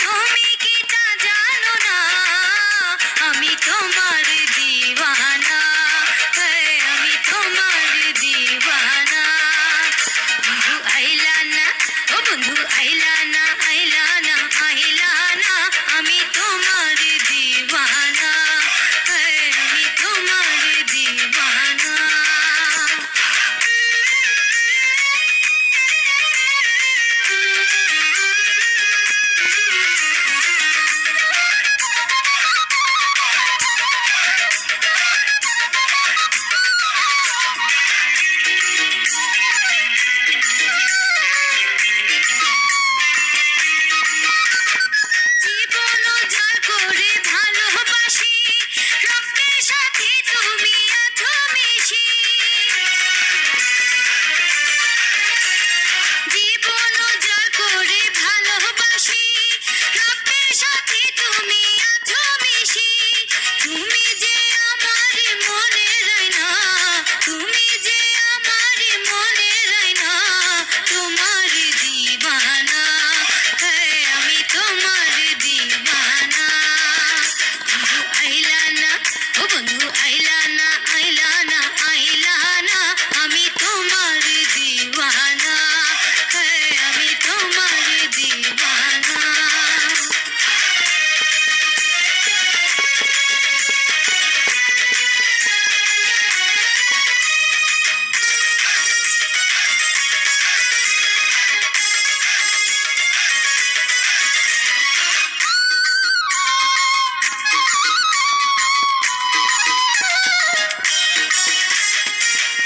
তুমি কি তা জানো না, আমি তোমার দিওয়ানা, আমি তোমার দিওয়ানা। বন্ধু আইলা না, ও বন্ধু আইলা না, আইলা না, আইলা না, আমি তোমার দিওয়ানা, আমি তোমার দিওয়ানা। জীবন উজাড় করে ভালোবাসি, রক্তের সাথে তুমি আছো মিশি। জীবন উজাড় করে ভালোবাসি, রক্তের সাথে তুমি আছো মিশি। তুমি যে আমার মনের আয়না, তুমি যে আমার মনের আয়না, তোমার দিওয়ানা, আমি তোমার দিওয়ানা। বন্ধু আইলা না, ও বন্ধু আইলা না, আইলা না, আইলা না, আমি তোমার দিওয়ানা, আমি তোমার দিওয়ানা।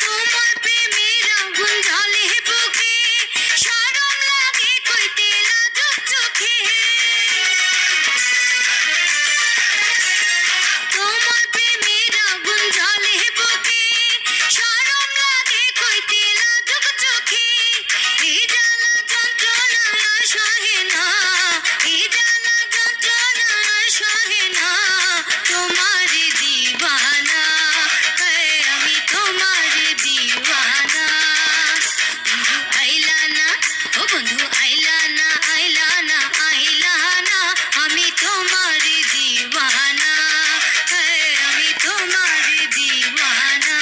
তোমার প্রেমের আগুন জ্বলে বুকে, শরম লাগে কইতে লাজুক চোখে। তোমার প্রেমের আগুন জ্বলে বুকে, শরম লাগে কইতে লাজুক চোখে। এই জ্বালা যন্ত্রণা আর সহে না, এই জ্বালা যন্ত্রণা আর সহে না, তোমার দিওয়ানা, আমি তোমার দিওয়ানা। বন্ধু আইলা না, ও বন্ধু আইলা না, আইলা না, আইলা না, আমি তোমার দিওয়ানা, আমি তোমার দিওয়ানা।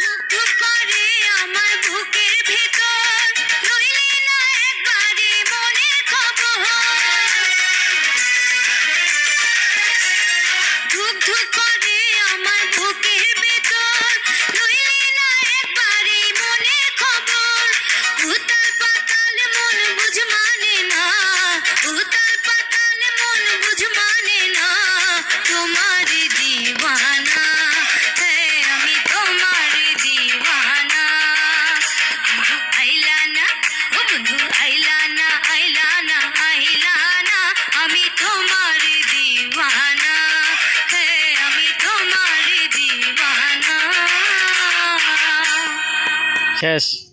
ধুক ধুক করে আমার বুকের ভেতর, রইলি না একবারে মনের খবর। ধুক ধুক করে আমার বুকের ভেতর, রইলি না একবারে মনের খবর। উতাল পাতাল মন বুঝ মানে না, উতাল পাতাল মন বুঝ মানে না, তোমার দিওয়ানা, আমি তোমার দিওয়ানা। বন্ধু আইলা না, ও বন্ধু আইলা না, আইলা না, আইলা না, আমি তোমার দিওয়ানা, আমি তোমার দিওয়ানা। শেষ।